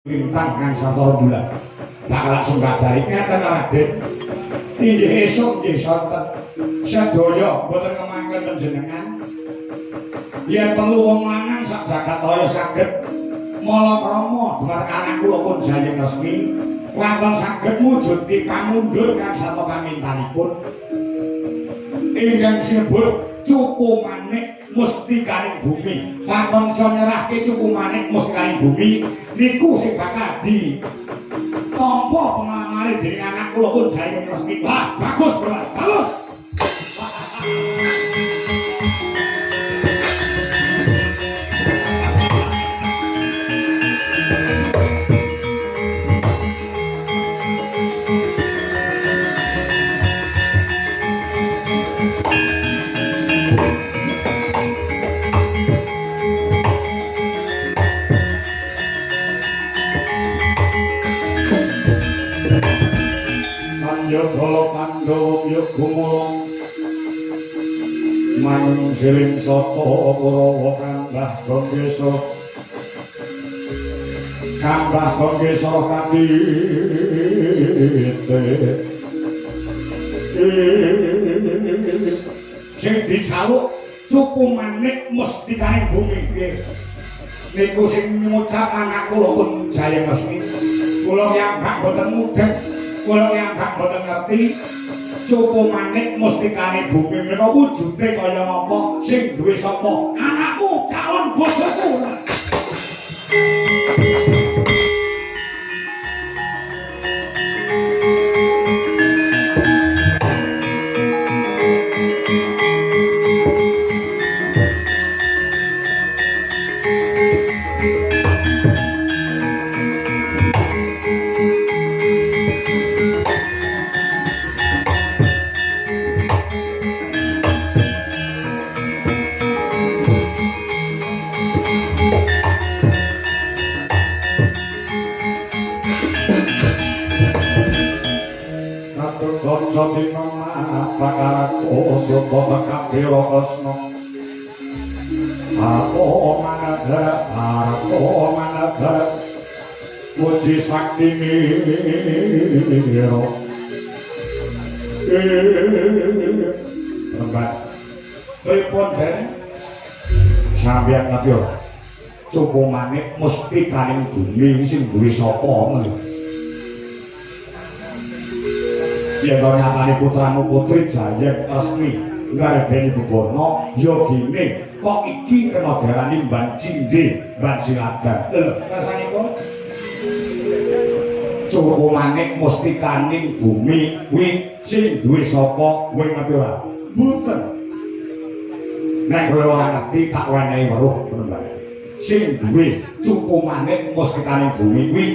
Lintang kang santara bulan bakal sembadari ngeten Raden inggih esuk nggih sonten sedaya boten ngemangken panjenengan yen perlu wong lanang sak jagat raya saged malakrama dhumateng anak kula pun Jayeng Resmi wonten saged mujuti pamundur kang sarta pamintanipun ingkang sinebut Cupu Manik Mustikaning Bumi wonten isa nyerahke Cupu Manik Mustikaning Bumi niku sing bakal di tampa pengalamane dening anak kula pun Jayeng Resmi. Wah, bagus, bagus. Kala Pandhawa yuk gumulung manung siling sata Kurawa Kambah Gangesa Kambah Gangesa kadite sing dicaluk Cupu Manik Mustikaning Bumi niku sing ngucap anak kula pun Jayeng Resmi kula yang boten mudeng kula yang boten ngerti Cupu Manik Mustikaning Bumi menika wujude kaya napa sing duwe sapa anakmu calon bojoku. Samping pakaraku supa kapiro kosmo Ako manadha Puji sakti miro Tempat pripun den sampeyan ngerti Cupu Manik Mustikaning Bumi sing duwe sapa yen nyatane putramu putri Jayeng Resmi ngardeni bebono ya gene kok iki kena darani Mban Cindhe Mban Siladan lho rasane kok Cupu Manik Mustikaning Bumi kuwi sing duwe sapa kowe ngerti ora mboten nek kowe ora ngerti tak wenehi weruh penembakan sing duwe Cupu Manik Mustikaning Bumi kuwi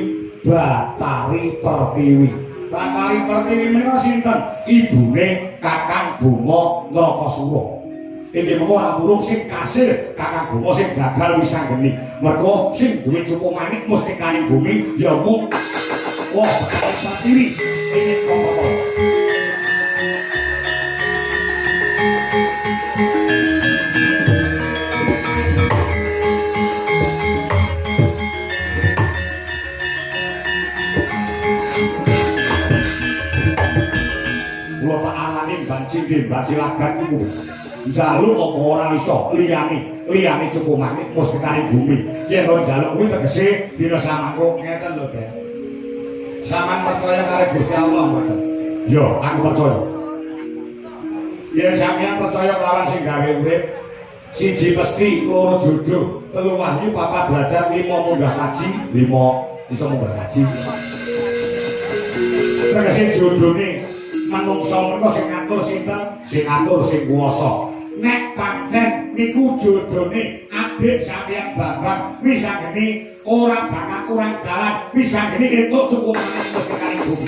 Batari Pertiwi. Batari Pertiwi menika sinten? Ibune Kakang Buma Nrakasura. Iki mengko ora burung sing kasil Kakang Buma sing gagal wisanggeni. Mergo sing duwe Cupu Manik Mustikaning Bumi ya mung Batari Pertiwi. Iki apa-apa. Mban Cindhe Mban Silagan iku njaluk apa ora iso liyane Cupu Manik Mustikaning Bumi yen ora njaluk kuwi tegese dina samangko ngeten lho Den sampean percaya karo Gusti Allah mboten yo aku percaya yen sampeyan percaya kelawan sing gawe urip siji mesti loro jodoh telu wahyu papat derajat 5 munggah kaji 5 iso munggah kaji tegese jodhone manungsa menika sing ngatur sinten sing ngatur sing kuwasa nek pancen niku jodhone adik sampeyan Bambang misanggeni ora bakal kurang dalan misanggeni entuk Cupu Manik Mustikaning Bumi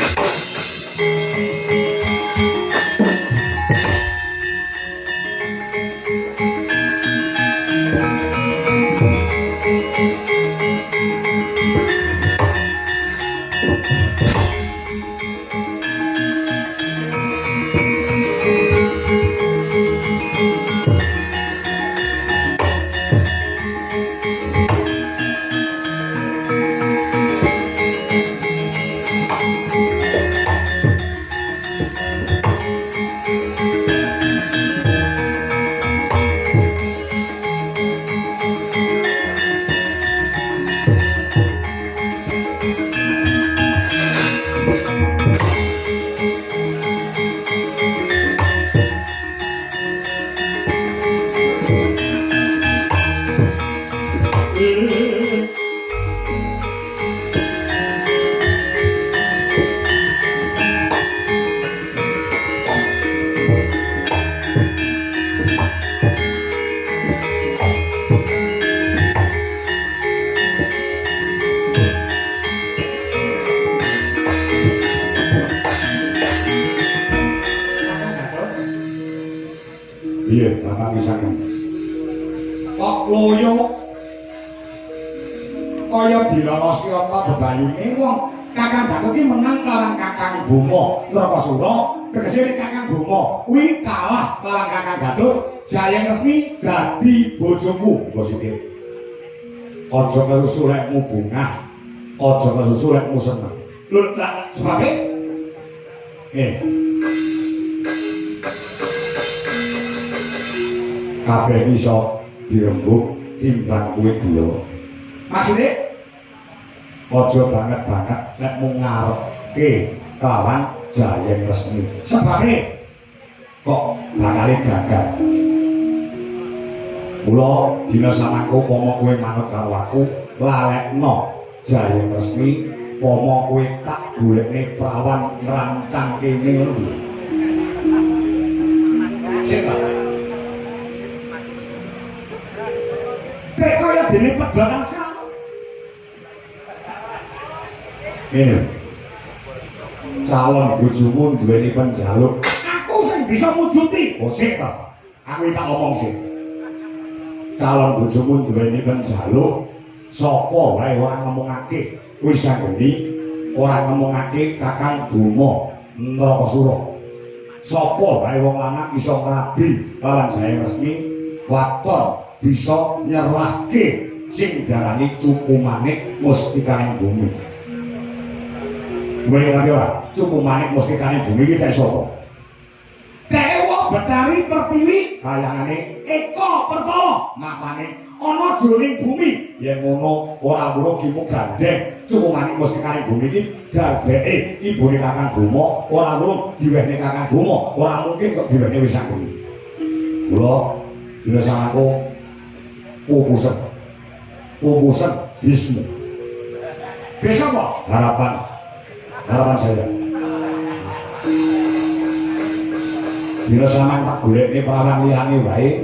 dilolosi apa bebayune wong Kakang Gatot iki menang kelawan Kakang Bima Nrakasura, tegese Kakang Bima kuwi kalah kelawan Kakang Gatot, Jayeng Resmi dadi bojomu, positif. Aja kesusu lekmu bungah, aja kesusu lekmu seneng. Lho, lah sebabe? Kabeh iso dirembuk timbang kuwi gula. Maksude aja banget-banget nek mung ngarepke kelawan Jayeng Resmi. Sebabe kok bakal gagal. Mula dina samangko pomo kowe manut karo aku, lalekno Jayeng Resmi, pomo kowe tak golekne prawan ngrancang kene ngono. Sik ta? Kayak kaya dene pedang sama. Ini calon bojomu duweni penjaluk. Aku sing bisa mujuti. Oh sik ta. Aku tak ngomong sik. Calon bojomu duweni penjaluk, sapa wae ora ngomongake wis anggeni, ora ngomongake Kakang Bima Nrakasura. Sapa wae wong lanang iso ngrabi kalawan Jayeng Resmi, waton bisa nyerahke sing darani Cupu Manik Mustikaning Bumi. Kowe ngerti ora? Cupu Manik Mustikaning Bumi iki tek sapa? Dewa Betari Pertiwi kayangane Eka Pertala mapane ana jroning bumi. Yen ngono ora mung kimu gandeng Cupu Manik Mustikaning Bumi iki darbeke ibune Kakang Bima, ora mung diwehne Kakang Bima, ora mungkin kok diwehne wis aku. Kula dina samangko pupusan Bismu. Bisa apa? Harapan saya. Dina samang tak golekne prawan liyane wae,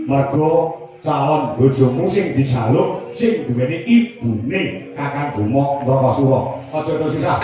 mergo calon bojomu sing dijaluk sing duweni ibune Kakang Bima Nrakasura. Aja terus susah.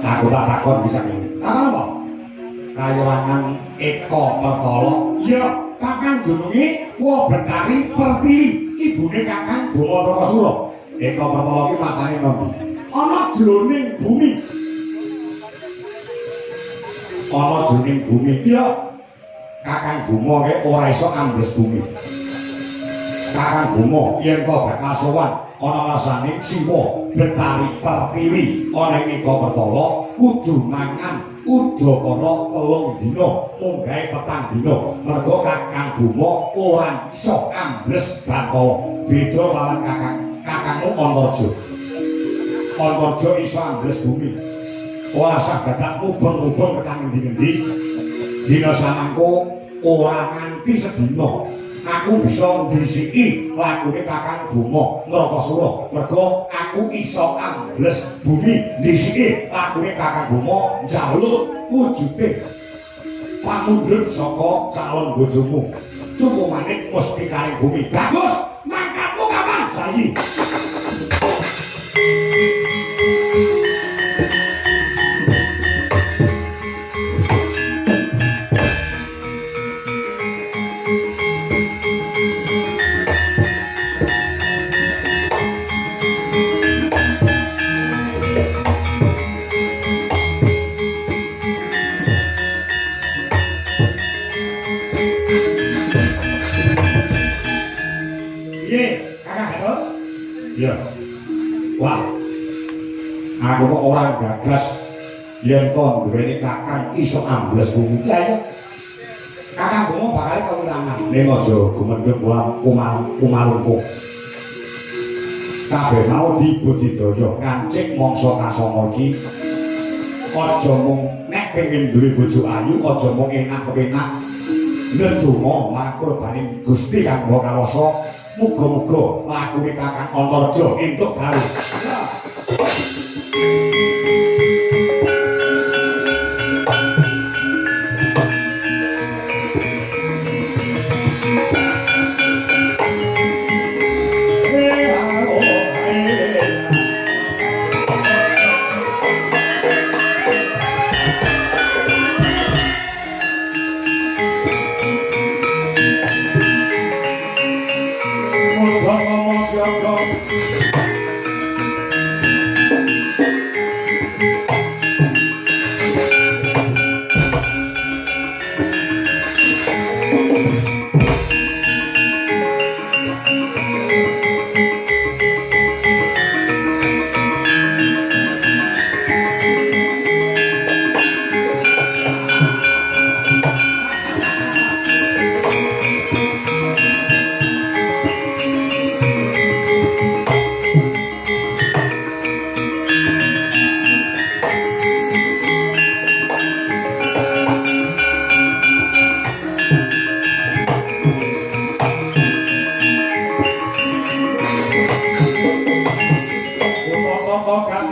Aku tak takon bisa ini. Takon apa? Kayangan Eka Pertala. Ya, Kakang dununge Wa Betari Pertiwi, ibune Kakang Bima Nrakasura. Eka Pertala iki matane nondi? Ana jroning bumi. Ana jroning bumi. Ya, Kakang Bima ki ora iso ambles bumi. Kakang Bima yen to bakal sowan ana rasane Siwa Betari Pertiwi ana ing Eka Pertala kudu mangan udakara 3 dina munggahe 4 dina mergo Kakang Bima ora iso ambles Bathara beda kalawan kakangmu Antarja. Antarja iso ambles bumi ora saged mubeng-mubeng tekan endi-endi dina samangko ora nganti sedina aku bisa ndrisiki lakune Kakang Bima Nrakasura mergo aku iso ambles bumi ndrisiki lakune Kakang Bima njaluk wujude pamundhut saka calon bojomu Cupu Manik Mustikaning Bumi. Bagus, mangkatmu kapan? Saiki. Ya. Wah. Aku kok ora gagas yen to duweni kakang iso ambles bumi. Lah ya. Kakang bomo bakal kewirangan. Ning aja gumendhek kumalungkung. Kabeh mau dibudidaya ngancik mangsa kasana iki. Aja mung nek pengin duwe bojo ayu, aja mung enak-enak. Ndedonga makurbaning Gusti Kang Maha Kawasa, muga-muga lakune Kakang Antareja entuk gawe.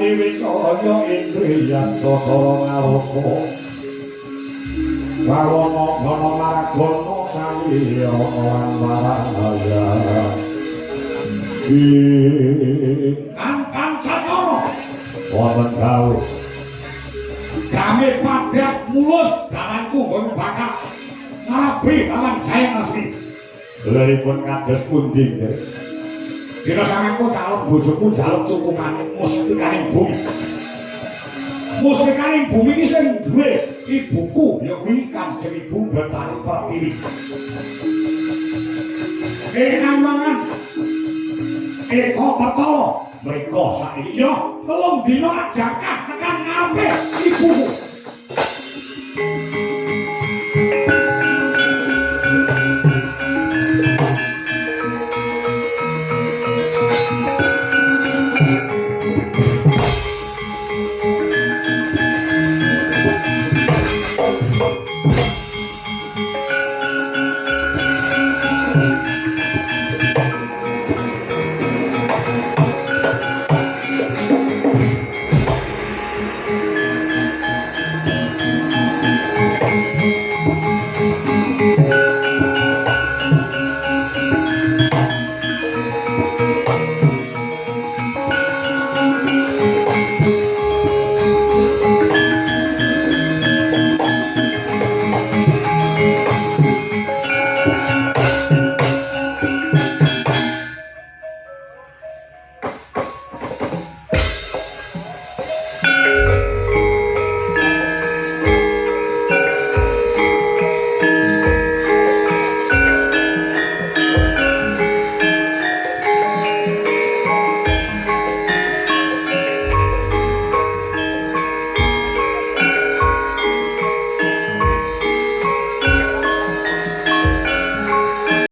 Wisaya indriyan sasara ngarupa wawana gana maragana sawiya lan marahaya Kang Cakara wonten gawe kami padat mulus dalanku nggon bakal ngabi alam jaya asli lelipun kados pundi dina samengko calon bojoku jaluk cukupane musikaning bumi. Musikaning bumi iki sing duwe ibuku ya kuwi Kanjeng Ibu Betari Pertiwi. Mangan Eko Petala mriko saiki ya telung dina jangkah tekan ngampe ibuku.